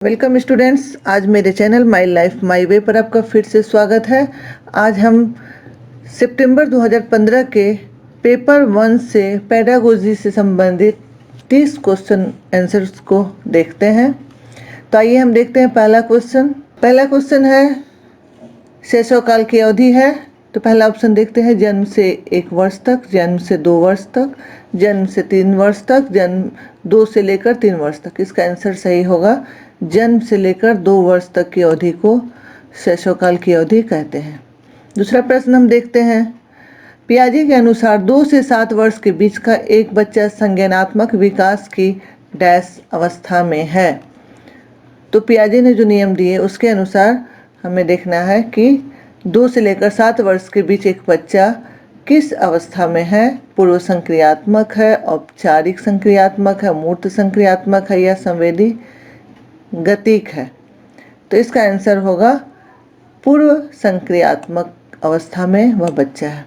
Welcome students, आज मेरे channel my life my वे पर आपका फिर से स्वागत है। आज हम सितंबर 2015 के पेपर 1 से पेडागोजी से संबंधित 30 क्वेश्चन आंसर्स को देखते हैं। तो आइए हम देखते हैं पहला क्वेश्चन है शैशवकाल की अवधि है। तो पहला ऑप्शन देखते हैं, जन्म से 1 वर्ष तक, जन्म से 2 वर्ष तक, जन्म से 3 वर्ष तक, जन्म 2 से लेकर 3 वर्ष तक। इसका आंसर सही होगा, जन्म से लेकर 2 वर्ष तक की अवधि को शैशवकाल की अवधि कहते हैं। दूसरा प्रश्न हम देखते हैं, पियाजे के अनुसार 2 से 7 वर्ष के बीच का एक बच्चा संज्ञानात्मक विकास की डैश अवस्था में है। तो पियाजे ने जो नियम दिए उसके अनुसार हमें देखना है कि 2 से लेकर 7 वर्ष के बीच एक बच्चा किस अवस्था में है। पूर्व संक्रियात्मक है, औपचारिक संक्रियात्मक है, मूर्त संक्रियात्मक है या संवेदी गतिक है। तो इसका आंसर होगा पूर्व संक्रियात्मक अवस्था में वह बच्चा है।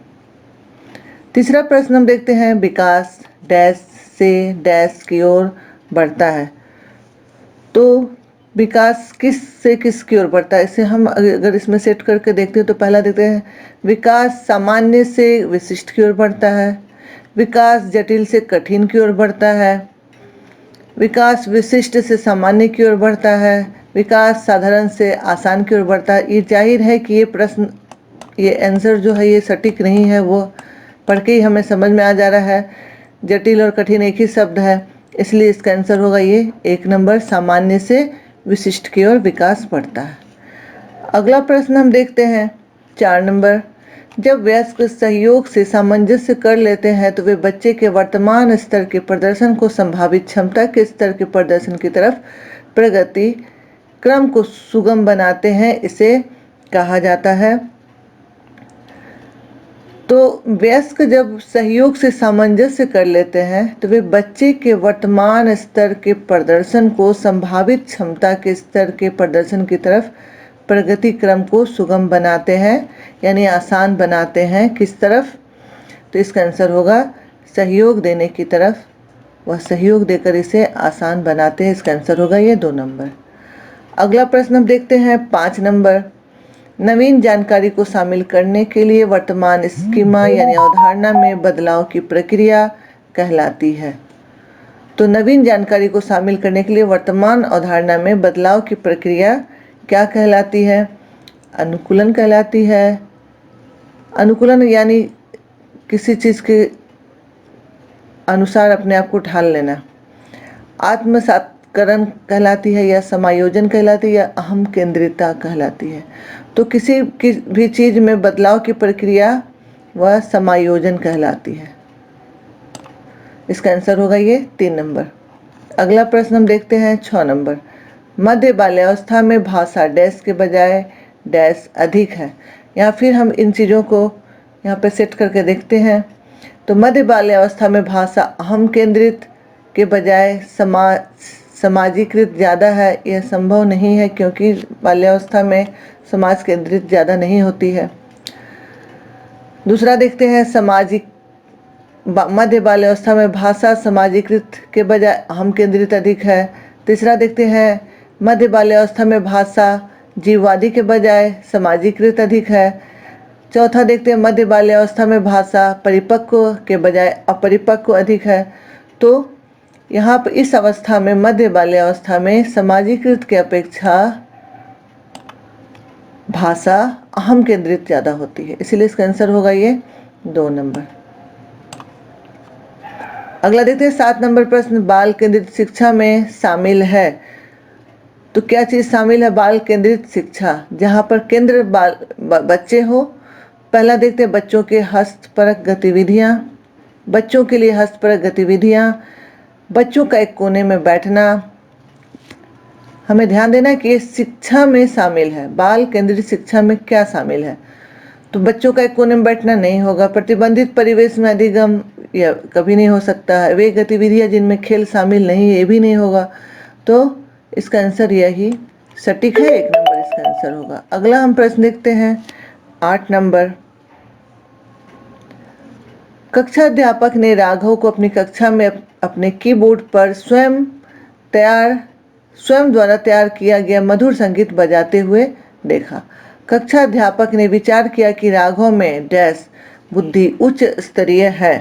तीसरा प्रश्न हम देखते हैं, विकास डैश से डैश की ओर बढ़ता है। तो विकास किस से किस की ओर बढ़ता है, इसे हम अगर इसमें सेट करके देखते हैं तो पहला देखते हैं, विकास सामान्य से विशिष्ट की ओर बढ़ता है, विकास जटिल से कठिन की ओर बढ़ता है, विकास विशिष्ट से सामान्य की ओर बढ़ता है, विकास साधारण से आसान की ओर बढ़ता है। ये जाहिर है कि ये प्रश्न, ये आंसर जो है ये सटीक नहीं है, वो पढ़ के ही हमें समझ में आ जा रहा है। जटिल और कठिन एक ही शब्द है, इसलिए इसका आंसर होगा ये 1 नंबर, सामान्य से विशिष्ट की ओर विकास बढ़ता है। अगला प्रश्न हम देखते हैं 4 नंबर, जब वयस्क सहयोग से सामंजस्य कर लेते हैं तो वे बच्चे के वर्तमान स्तर के प्रदर्शन को संभावित क्षमता के स्तर के प्रदर्शन की तरफ प्रगति क्रम को सुगम बनाते हैं, इसे कहा जाता है। तो वयस्क जब सहयोग से सामंजस्य कर लेते हैं तो वे बच्चे के वर्तमान स्तर के प्रदर्शन को संभावित क्षमता के स्तर के प्रदर्शन की तरफ प्रगति क्रम को सुगम बनाते हैं, यानी आसान बनाते हैं। किस तरफ? तो इसका आंसर होगा सहयोग देने की तरफ। वह सहयोग देकर इसे आसान बनाते हैं, इसका आंसर होगा ये 2 नंबर। अगला प्रश्न हम देखते हैं 5 नंबर, नवीन जानकारी को शामिल करने के लिए वर्तमान स्कीमा यानी अवधारणा में बदलाव की प्रक्रिया कहलाती है। तो नवीन जानकारी को शामिल करने के लिए वर्तमान अवधारणा में बदलाव की प्रक्रिया क्या कहलाती है? अनुकूलन कहलाती है। अनुकूलन यानी किसी चीज़ के अनुसार अपने आप को ढाल लेना। आत्मसात्करण कहलाती है या समायोजन कहलाती है या अहम केंद्रिता कहलाती है। तो किसी भी चीज़ में बदलाव की प्रक्रिया वह समायोजन कहलाती है। इसका आंसर होगा ये 3 नंबर। अगला प्रश्न हम देखते हैं 6 नंबर, मध्य बाल्यावस्था में भाषा डैश के बजाय डैश अधिक है। या फिर हम इन चीज़ों को यहाँ पे सेट करके देखते हैं। तो मध्य बाल्यावस्था में भाषा अहम केंद्रित के बजाय समाजीकृत ज़्यादा है। यह संभव नहीं है क्योंकि बाल्यावस्था में समाज केंद्रित ज़्यादा नहीं होती है। दूसरा देखते हैं, मध्य बाल्यावस्था में भाषा समाजीकृत के बजाय अहम केंद्रित अधिक है। तीसरा देखते हैं, मध्य बाल्यावस्था में भाषा जीववादी के बजाय समाजीकृत अधिक है। चौथा देखते हैं, मध्य बाल्यावस्था में भाषा परिपक्व के बजाय अपरिपक्व अधिक है। तो यहाँ पर इस अवस्था में मध्य बाल्यावस्था में समाजीकृत के अपेक्षा भाषा अहम केंद्रित ज़्यादा होती है, इसीलिए इसका आंसर होगा ये 2 नंबर। अगला देखते हैं 7 नंबर प्रश्न, बाल केंद्रित शिक्षा में शामिल है। तो क्या चीज़ शामिल है बाल केंद्रित शिक्षा? जहाँ पर केंद्र बच्चे हो। पहला देखते हैं, बच्चों के हस्तपरक गतिविधियाँ, बच्चों के लिए हस्तपरक गतिविधियाँ, बच्चों का एक कोने में बैठना। हमें ध्यान देना है कि ये शिक्षा में शामिल है। बाल केंद्रित शिक्षा में क्या शामिल है? तो बच्चों का एक कोने में बैठना नहीं होगा। प्रतिबंधित परिवेश में अधिगम या कभी नहीं हो सकता है। वे गतिविधियाँ जिनमें खेल शामिल नहीं है, ये भी नहीं होगा। तो इसका आंसर यही सटीक है, 1 नंबर इसका आंसर होगा। अगला हम प्रश्न देखते हैं 8 नंबर, कक्षा अध्यापक ने राघव को अपनी कक्षा में अपने कीबोर्ड पर स्वयं तैयार स्वयं द्वारा तैयार किया गया मधुर संगीत बजाते हुए देखा। कक्षा अध्यापक ने विचार किया कि रागों में डैश बुद्धि उच्च स्तरीय है।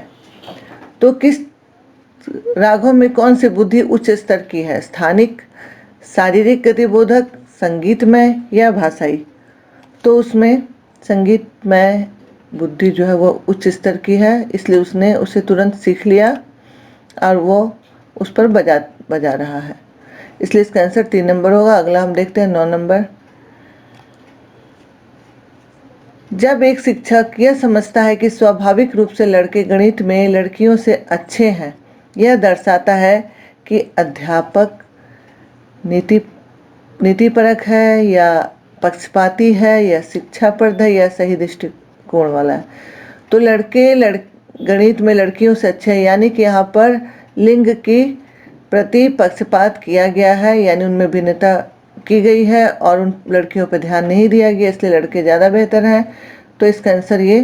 तो किस रागों में कौन सी बुद्धि उच्च स्तर की है? स्थानिक, शारीरिक गतिबोधक, संगीतमय या भाषाई? तो उसमें संगीतमय बुद्धि जो है वो उच्च स्तर की है, इसलिए उसने उसे तुरंत सीख लिया और वो उस पर बजा रहा है, इसलिए इसका आंसर 3 नंबर होगा। अगला हम देखते हैं 9 नंबर। जब एक शिक्षक यह समझता है कि स्वाभाविक रूप से लड़के गणित में लड़कियों से अच्छे हैं, यह दर्शाता है कि अध्यापक नीतिपरक है या पक्षपाती है या शिक्षाप्रद है या सही दृष्टिकोण वाला है। तो गणित में लड़कियों से अच्छे हैं, यानी कि यहाँ पर लिंग की प्रति पक्षपात किया गया है, यानी उनमें भिन्नता की गई है और उन लड़कियों पर ध्यान नहीं दिया गया, इसलिए लड़के ज़्यादा बेहतर हैं। तो इसका आंसर ये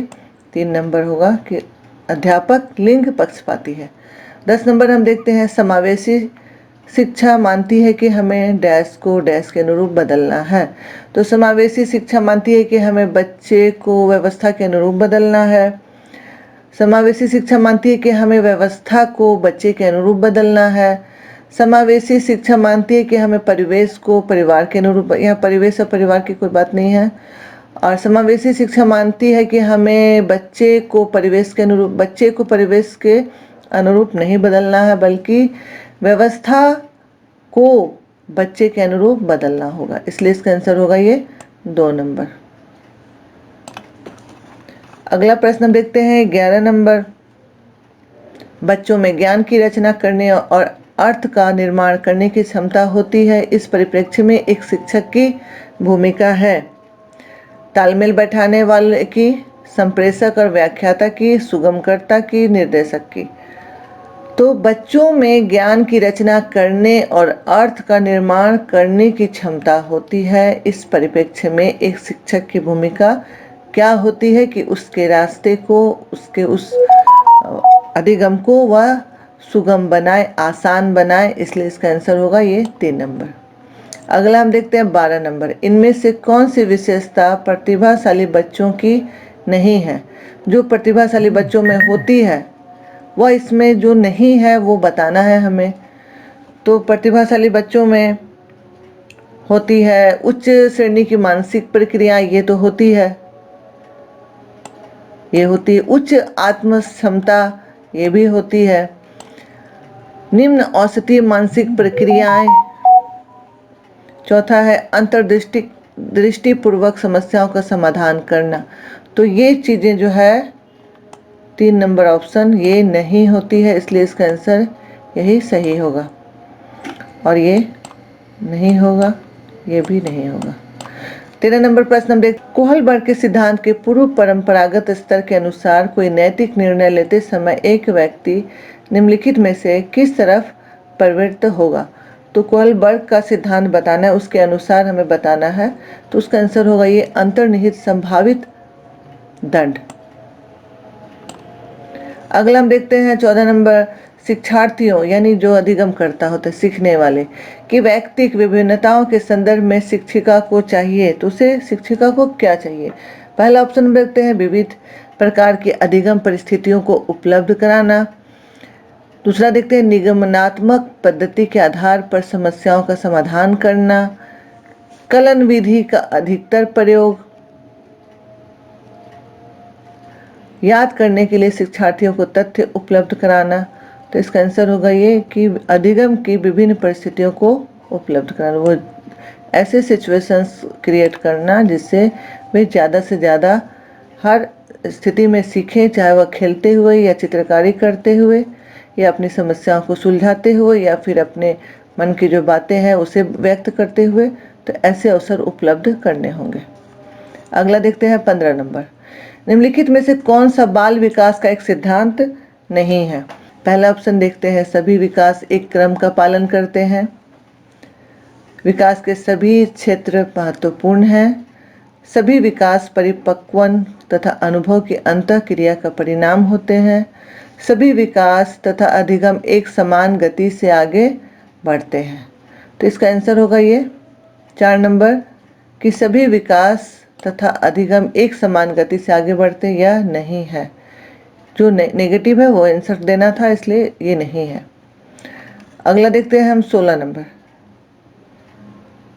3 नंबर होगा कि अध्यापक लिंग पक्षपाती है। 10 नंबर हम देखते हैं, समावेशी शिक्षा मानती है कि हमें डैश को डैश के अनुरूप बदलना है। तो समावेशी शिक्षा मानती है कि हमें बच्चे को व्यवस्था के अनुरूप बदलना है। समावेशी शिक्षा मानती है कि हमें व्यवस्था को बच्चे के अनुरूप बदलना है। समावेशी शिक्षा मानती है कि हमें परिवेश को परिवार के अनुरूप, यहाँ परिवेश और परिवार की कोई बात नहीं है। और समावेशी शिक्षा मानती है कि हमें बच्चे को परिवेश के अनुरूप नहीं बदलना है, बल्कि व्यवस्था को बच्चे के अनुरूप बदलना होगा, इसलिए इसका आंसर होगा ये 2 नंबर। अगला प्रश्न हम देखते हैं 11 नंबर। बच्चों में ज्ञान की रचना करने और अर्थ का निर्माण करने की क्षमता होती है, इस परिप्रेक्ष्य में एक शिक्षक की भूमिका है। तालमेल बैठाने वाले की, संप्रेषक और व्याख्याता की, सुगमकर्ता की, निर्देशक की। तो बच्चों में ज्ञान की रचना करने और अर्थ का निर्माण करने की क्षमता होती है, इस परिप्रेक्ष्य में एक शिक्षक की भूमिका क्या होती है कि उसके रास्ते को, उसके उस अधिगम को वह सुगम बनाए, आसान बनाए, इसलिए इसका आंसर होगा ये 3 नंबर। अगला हम देखते हैं 12 नंबर। इनमें से कौन सी विशेषता प्रतिभाशाली बच्चों की नहीं है? जो प्रतिभाशाली बच्चों में होती है वह इसमें जो नहीं है वो बताना है हमें। तो प्रतिभाशाली बच्चों में होती है उच्च श्रेणी की मानसिक प्रक्रिया, ये तो होती है, ये होती है उच्च आत्म क्षमता, ये भी होती है, निम्न औसतीय मानसिक प्रक्रियाएं, चौथा है दृष्टिपूर्वक समस्याओं का समाधान करना। तो ये चीजें जो है 3 नंबर ऑप्शन ये नहीं होती है, इसलिए इसका आंसर यही सही होगा, और ये नहीं होगा, ये भी नहीं होगा। 13 नंबर प्रश्न हम देख, कोहलबर्ग के सिद्धांत के पूर्व परंपरागत स्तर के अनुसार कोई नैतिक निर्णय लेते समय एक व्यक्ति निम्नलिखित में से किस तरफ प्रवृत्त होगा? तो कोहलबर्ग का सिद्धांत बताना है, उसके अनुसार हमें बताना है, तो उसका आंसर होगा ये अंतर्निहित संभावित दंड। अगला हम देखते हैं 14 नंबर, शिक्षार्थियों यानी जो अधिगम करता होता है, सीखने वाले कि व्यक्तिक विभिन्नताओं के संदर्भ में शिक्षिका को चाहिए, तो उसे शिक्षिका को क्या चाहिए? पहला ऑप्शन हम देखते हैं विविध प्रकार की अधिगम परिस्थितियों को उपलब्ध कराना। दूसरा देखते हैं निगमनात्मक पद्धति के आधार पर समस्याओं का समाधान करना, कलन विधि का अधिकतर प्रयोग, याद करने के लिए शिक्षार्थियों को तथ्य उपलब्ध कराना। तो इसका आंसर होगा ये कि अधिगम की विभिन्न परिस्थितियों को उपलब्ध कराना, वो ऐसे सिचुएशंस क्रिएट करना जिससे वे ज़्यादा से ज़्यादा हर स्थिति में सीखें, चाहे वह खेलते हुए या चित्रकारी करते हुए या अपनी समस्याओं को सुलझाते हुए या फिर अपने मन की जो बातें हैं उसे व्यक्त करते हुए, तो ऐसे अवसर उपलब्ध करने होंगे। अगला देखते हैं 15 नंबर, निम्नलिखित में से कौन सा बाल विकास का एक सिद्धांत नहीं है? पहला ऑप्शन देखते हैं सभी विकास एक क्रम का पालन करते हैं, विकास के सभी क्षेत्र महत्वपूर्ण हैं, सभी विकास परिपक्वन तथा अनुभव की अंतःक्रिया का परिणाम होते हैं, सभी विकास तथा अधिगम एक समान गति से आगे बढ़ते हैं। तो इसका आंसर होगा ये 4 नंबर कि सभी विकास तथा अधिगम एक समान गति से आगे बढ़ते या नहीं है। जो नेगेटिव है वो आंसर देना था, इसलिए ये नहीं है। अगला देखते हैं हम 16 नंबर।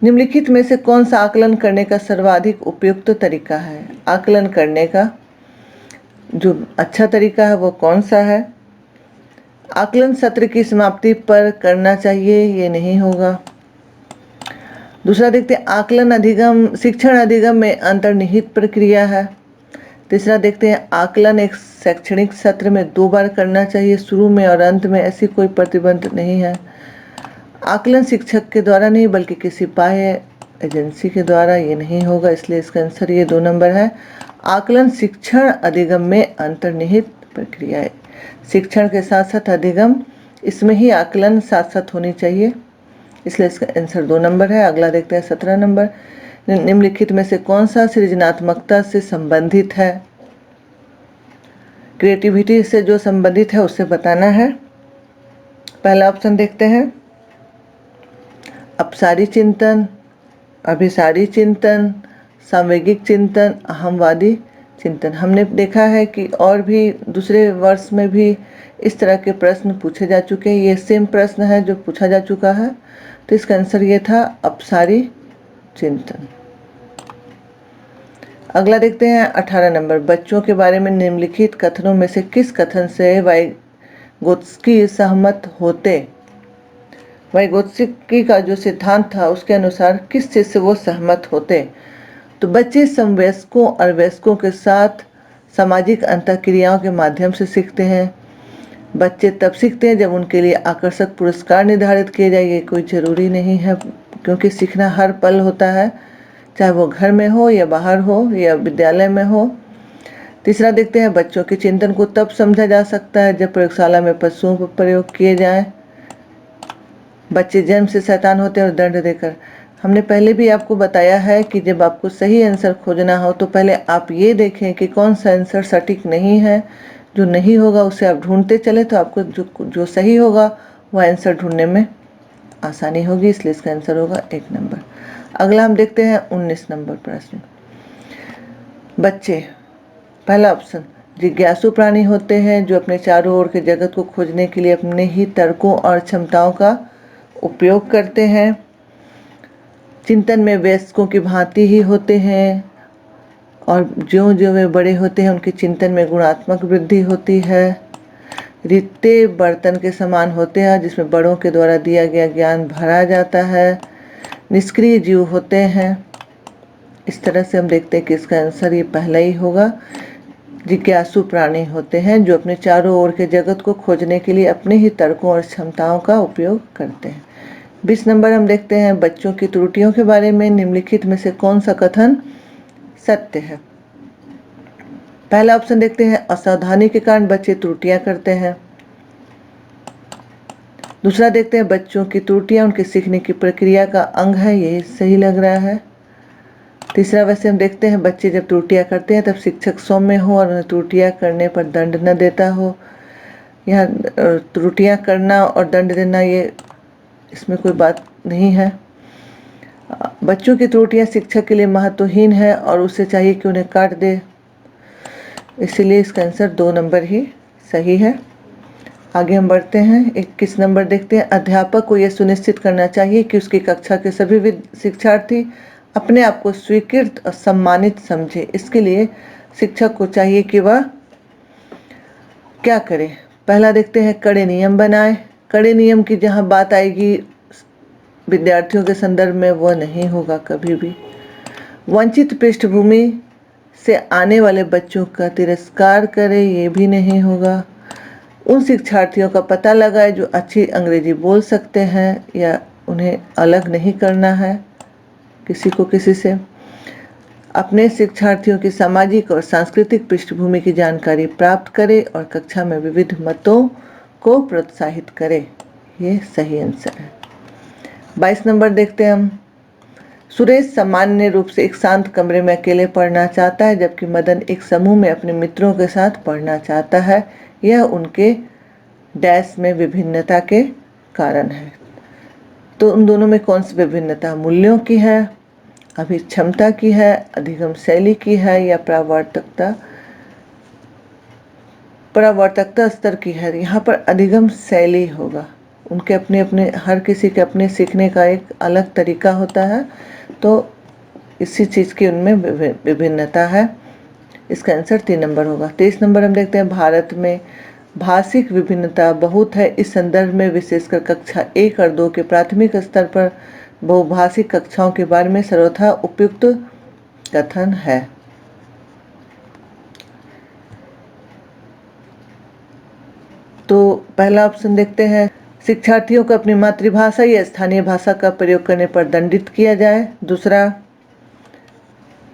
निम्नलिखित में से कौन सा आकलन करने का सर्वाधिक उपयुक्त तरीका है? आकलन करने का जो अच्छा तरीका है वो कौन सा है? आकलन सत्र की समाप्ति पर करना चाहिए, ये नहीं होगा। दूसरा देखते हैं आकलन अधिगम शिक्षण अधिगम में अंतर्निहित प्रक्रिया है। तीसरा देखते हैं आकलन एक शैक्षणिक सत्र में 2 बार करना चाहिए, शुरू में और अंत में, ऐसी कोई प्रतिबंध नहीं है। आकलन शिक्षक के द्वारा नहीं बल्कि किसी बाह्य एजेंसी के द्वारा, ये नहीं होगा, इसलिए इसका आंसर ये 2 नंबर है। आकलन शिक्षण अधिगम में अंतर्निहित प्रक्रिया है। शिक्षण के साथ साथ अधिगम, इसमें ही आकलन साथ साथ होनी चाहिए, इसलिए इसका आंसर 2 नंबर है। अगला देखते हैं 17 नंबर। निम्नलिखित में से कौन सा सृजनात्मकता से संबंधित है? क्रिएटिविटी से जो संबंधित है उससे बताना है। पहला ऑप्शन देखते हैं अपसारी चिंतन, अभिसारी चिंतन, सामवेगिक चिंतन, अहमवादी चिंतन। हमने देखा है कि और भी दूसरे वर्ष में भी इस तरह के प्रश्न पूछे जा चुके हैं। ये सेम प्रश्न है जो पूछा जा चुका है, तो इसका आंसर ये था अपसारी चिंतन। अगला देखते हैं 18 नंबर। बच्चों के बारे में निम्नलिखित कथनों में से किस कथन से वाइगोत्स्की सहमत होते? वाइगोत्स्की का जो सिद्धांत था उसके अनुसार किस चीज से वो सहमत होते? तो बच्चे समवयस्कों और वयस्कों के साथ सामाजिक अंतःक्रियाओं के माध्यम से सीखते हैं। बच्चे तब सीखते हैं जब उनके लिए आकर्षक पुरस्कार निर्धारित किए जाए। ये कोई ज़रूरी नहीं है, क्योंकि सीखना हर पल होता है, चाहे वो घर में हो या बाहर हो या विद्यालय में हो। तीसरा देखते हैं बच्चों के चिंतन को तब समझा जा सकता है जब प्रयोगशाला में पशुओं पर प्रयोग किए जाएं। बच्चे जन्म से शैतान होते हैं और दंड देकर। हमने पहले भी आपको बताया है कि जब आपको सही आंसर खोजना हो तो पहले आप ये देखें कि कौन सा आंसर सटीक नहीं है। जो नहीं होगा उसे आप ढूंढते चले तो आपको जो सही होगा वह आंसर ढूंढने में आसानी होगी, इसलिए इसका आंसर होगा 1 नंबर। अगला हम देखते हैं 19 नंबर प्रश्न। बच्चे, पहला ऑप्शन, जिज्ञासु प्राणी होते हैं जो अपने चारों ओर के जगत को खोजने के लिए अपने ही तर्कों और क्षमताओं का उपयोग करते हैं। चिंतन में वयस्कों की भांति ही होते हैं और ज्यों ज्यों वे बड़े होते हैं उनके चिंतन में गुणात्मक वृद्धि होती है। रित्ते बर्तन के समान होते हैं जिसमें बड़ों के द्वारा दिया गया ज्ञान भरा जाता है। निष्क्रिय जीव होते हैं। इस तरह से हम देखते हैं कि इसका आंसर ये पहला ही होगा। जिज्ञासु प्राणी होते हैं जो अपने चारों ओर के जगत को खोजने के लिए अपने ही तर्कों और क्षमताओं का उपयोग करते हैं। 20 नंबर हम देखते हैं बच्चों की त्रुटियों के बारे में निम्नलिखित में से कौन सा कथन सत्य है? पहला ऑप्शन देखते हैं असावधानी के कारण बच्चे त्रुटियां करते हैं। दूसरा देखते हैं बच्चों की त्रुटियां उनके सीखने की प्रक्रिया का अंग है, ये सही लग रहा है। तीसरा वैसे हम देखते हैं बच्चे जब त्रुटियां करते हैं तब शिक्षक सौम्य हो और उन्हें त्रुटियां करने पर दंड न देता हो। यहाँ त्रुटियां करना और दंड देना ये इसमें कोई बात नहीं है। बच्चों की त्रुटियां शिक्षक के लिए महत्वहीन है और उसे चाहिए कि उन्हें काट दे, इसीलिए इसका आंसर 2 नंबर ही सही है। आगे हम बढ़ते हैं 21 नंबर देखते हैं। अध्यापक को यह सुनिश्चित करना चाहिए कि उसकी कक्षा के सभी शिक्षार्थी अपने आप को स्वीकृत और सम्मानित समझे। इसके लिए शिक्षक को चाहिए कि वह क्या करे? पहला देखते हैं कड़े नियम बनाए। कड़े नियम की जहाँ बात आएगी विद्यार्थियों के संदर्भ में वह नहीं होगा कभी भी। वंचित पृष्ठभूमि से आने वाले बच्चों का तिरस्कार करे, ये भी नहीं होगा। उन शिक्षार्थियों का पता लगाए जो अच्छी अंग्रेजी बोल सकते हैं या उन्हें अलग नहीं करना है किसी को किसी से। अपने शिक्षार्थियों की सामाजिक और सांस्कृतिक पृष्ठभूमि की जानकारी प्राप्त करे और कक्षा में विविध मतों को प्रोत्साहित करे, ये सही आंसर है। 22 नंबर देखते हैं हम। सुरेश सामान्य रूप से एक शांत कमरे में अकेले पढ़ना चाहता है जबकि मदन एक समूह में अपने मित्रों के साथ पढ़ना चाहता है। यह उनके डैश में विभिन्नता के कारण है। तो उन दोनों में कौन सी विभिन्नता मूल्यों की है, अभिक्षमता की है, अधिगम शैली की है या परावर्तकता स्तर की है? यहाँ पर अधिगम शैली होगा। उनके अपने अपने, हर किसी के अपने सीखने का एक अलग तरीका होता है, तो इसी चीज़ की उनमें विभिन्नता है। इसका आंसर 3 नंबर होगा। 23 नंबर हम देखते हैं, भारत में भाषिक विभिन्नता बहुत है। इस संदर्भ में विशेषकर कक्षा 1 और 2 के प्राथमिक स्तर पर बहुभाषिक कक्षाओं के बारे में सर्वथा उपयुक्त कथन है। तो पहला ऑप्शन देखते हैं, शिक्षार्थियों को अपनी मातृभाषा या स्थानीय भाषा का प्रयोग करने पर दंडित किया जाए। दूसरा,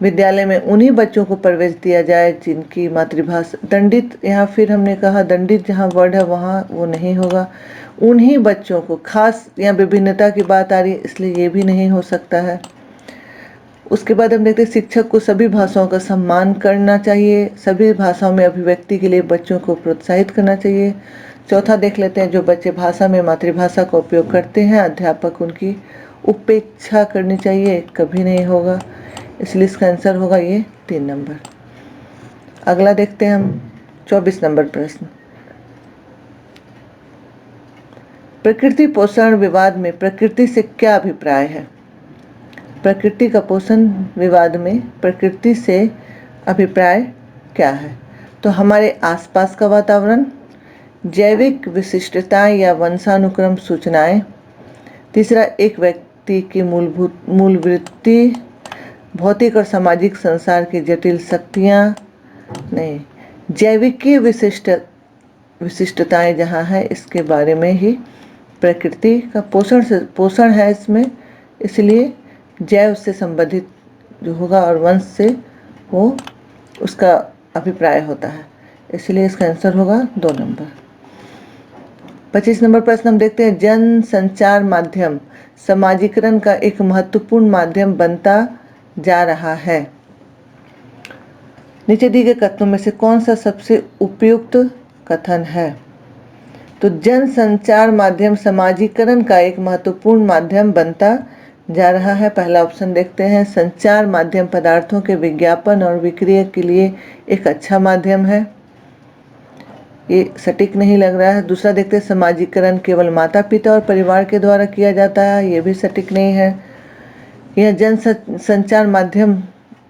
विद्यालय में उन्हीं बच्चों को प्रवेश दिया जाए जिनकी मातृभाषा, दंडित, यहाँ फिर हमने कहा दंडित जहाँ वर्ड है वहाँ वो नहीं होगा। उन्हीं बच्चों को, खास या विभिन्नता की बात आ रही है इसलिए ये भी नहीं हो सकता है। उसके बाद हम देखते हैं, शिक्षक को सभी भाषाओं का सम्मान करना चाहिए, सभी भाषाओं में अभिव्यक्ति के लिए बच्चों को प्रोत्साहित करना चाहिए। चौथा देख लेते हैं, जो बच्चे भाषा में मातृभाषा का उपयोग करते हैं अध्यापक उनकी उपेक्षा करनी चाहिए, कभी नहीं होगा, इसलिए इसका आंसर होगा ये 3 नंबर। अगला देखते हैं हम 24 नंबर प्रश्न, प्रकृति पोषण विवाद में प्रकृति से क्या अभिप्राय है? प्रकृति का पोषण विवाद में प्रकृति से अभिप्राय क्या है? तो हमारे आसपास का वातावरण, जैविक विशिष्टताएं या वंशानुक्रम सूचनाएं। तीसरा, एक व्यक्ति की मूल वृत्ति, भौतिक और सामाजिक संसार की जटिल शक्तियाँ, नहीं, जैविक की विशिष्टताएं जहाँ है इसके बारे में ही प्रकृति का पोषण है इसमें, इसलिए जैव से संबंधित जो होगा और वंश से वो उसका अभिप्राय होता है, इसलिए इसका आंसर होगा 2 नंबर। 25 नंबर प्रश्न हम देखते हैं, जन संचार माध्यम समाजीकरण का एक महत्वपूर्ण माध्यम बनता जा रहा है। नीचे दिए गए कथनों में से कौन सा सबसे उपयुक्त कथन है? तो जन संचार माध्यम समाजीकरण का एक महत्वपूर्ण माध्यम बनता जा रहा है। पहला ऑप्शन देखते हैं, संचार माध्यम पदार्थों के विज्ञापन और विक्रय के लिए एक अच्छा माध्यम है, ये सटीक नहीं लग रहा है। दूसरा देखते हैं, समाजीकरण केवल माता पिता और परिवार के द्वारा किया जाता है, ये भी सटीक नहीं है। यह जन संचार माध्यम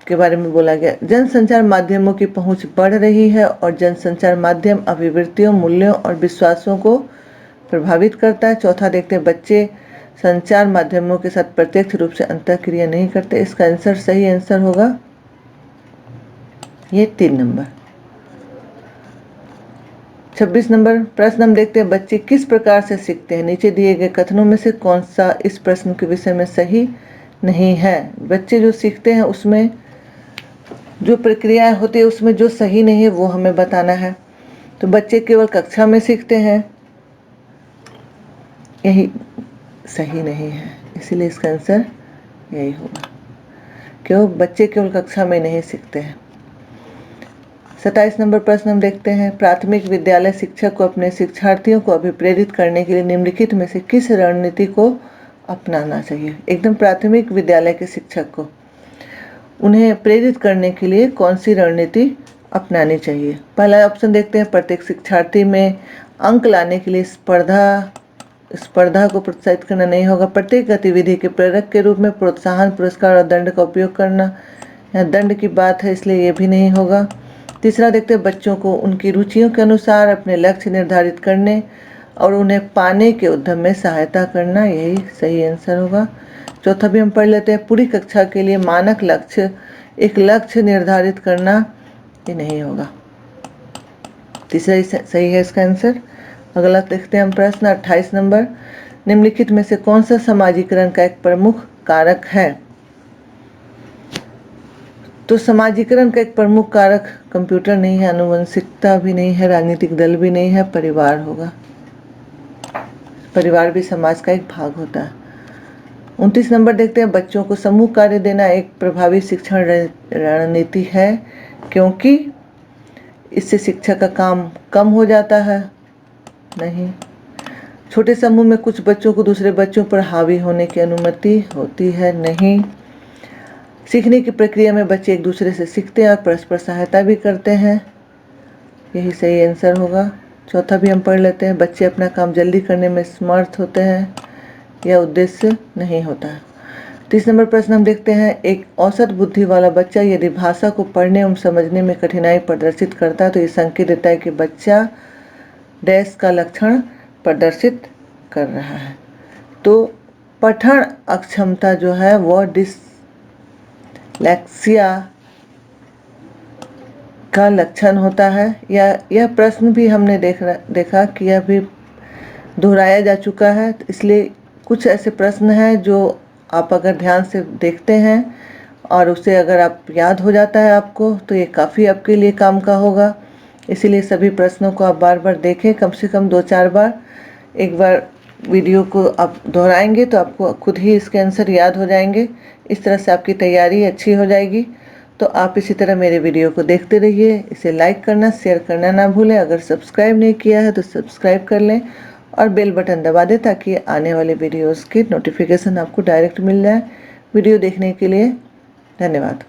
के बारे में बोला गया, जन संचार माध्यमों की पहुंच बढ़ रही है और जन संचार माध्यम अभिवृत्तियों, मूल्यों और विश्वासों को प्रभावित करता है। चौथा देखते हैं, बच्चे संचार माध्यमों के साथ प्रत्यक्ष रूप से अंतःक्रिया नहीं करते, इसका आंसर, सही आंसर होगा ये 3 नंबर। 26 नंबर प्रश्न हम देखते हैं, बच्चे किस प्रकार से सीखते हैं? नीचे दिए गए कथनों में से कौन सा इस प्रश्न के विषय में सही नहीं है? बच्चे जो सीखते हैं उसमें जो प्रक्रिया होती है उसमें जो सही नहीं है वो हमें बताना है। तो बच्चे केवल कक्षा में सीखते हैं, यही सही नहीं है, इसीलिए इसका आंसर यही होगा, क्यों बच्चे केवल कक्षा में नहीं सीखते हैं। 27 नंबर प्रश्न हम देखते हैं, प्राथमिक विद्यालय शिक्षक को अपने शिक्षार्थियों को अभिप्रेरित करने के लिए निम्नलिखित में से किस रणनीति को अपनाना चाहिए? एकदम प्राथमिक विद्यालय के शिक्षक को उन्हें प्रेरित करने के लिए कौन सी रणनीति अपनानी चाहिए? पहला ऑप्शन देखते हैं, प्रत्येक शिक्षार्थी में अंक लाने के लिए स्पर्धा को प्रोत्साहित करना नहीं होगा। प्रत्येक गतिविधि के प्रेरक के रूप में प्रोत्साहन, पुरस्कार और दंड का उपयोग करना, यहाँ दंड की बात है इसलिए ये भी नहीं होगा। तीसरा देखते हैं, बच्चों को उनकी रुचियों के अनुसार अपने लक्ष्य निर्धारित करने और उन्हें पाने के उद्यम में सहायता करना, यही सही आंसर होगा। चौथा भी हम पढ़ लेते हैं, पूरी कक्षा के लिए मानक लक्ष्य, एक लक्ष्य निर्धारित करना, ये नहीं होगा, तीसरा ही सही है इसका आंसर। अगला देखते हैं हम प्रश्न 28 नंबर, निम्नलिखित में से कौन सा समाजीकरण का एक प्रमुख कारक है? तो समाजीकरण का एक प्रमुख कारक कंप्यूटर नहीं है, आनुवंशिकता भी नहीं है, राजनीतिक दल भी नहीं है, परिवार होगा। परिवार भी समाज का एक भाग होता है। 29 नंबर देखते हैं, बच्चों को समूह कार्य देना एक प्रभावी शिक्षण रणनीति है क्योंकि इससे शिक्षा का काम कम हो जाता है, नहीं। छोटे समूह में कुछ बच्चों को दूसरे बच्चों पर हावी होने की अनुमति होती है नहीं। सीखने की प्रक्रिया में बच्चे एक दूसरे से सीखते हैं और परस्पर सहायता भी करते हैं, यही सही आंसर होगा। चौथा भी हम पढ़ लेते हैं। बच्चे अपना काम जल्दी करने में समर्थ होते हैं, यह उद्देश्य नहीं होता है। 30 नंबर प्रश्न हम देखते हैं। एक औसत बुद्धि वाला बच्चा यदि भाषा को पढ़ने एवं समझने में कठिनाई प्रदर्शित करता है तो ये संकेत देता है कि बच्चा डैश का लक्षण प्रदर्शित कर रहा है। तो पठन अक्षमता जो है वह डिसलेक्सिया का लक्षण होता है। यह प्रश्न भी हमने देखा कि यह भी दोहराया जा चुका है, इसलिए कुछ ऐसे प्रश्न हैं जो आप अगर ध्यान से देखते हैं और उसे अगर आप याद हो जाता है आपको, तो ये काफ़ी आपके लिए काम का होगा। इसीलिए सभी प्रश्नों को आप बार बार देखें, कम से कम 2-4 बार। एक बार वीडियो को आप दोहराएंगे तो आपको खुद ही इसके आंसर याद हो जाएंगे। इस तरह से आपकी तैयारी अच्छी हो जाएगी। तो आप इसी तरह मेरे वीडियो को देखते रहिए। इसे लाइक करना, शेयर करना ना भूलें। अगर सब्सक्राइब नहीं किया है तो सब्सक्राइब कर लें और बेल बटन दबा दें ताकि आने वाले वीडियोस की नोटिफिकेशन आपको डायरेक्ट मिल जाए। वीडियो देखने के लिए धन्यवाद।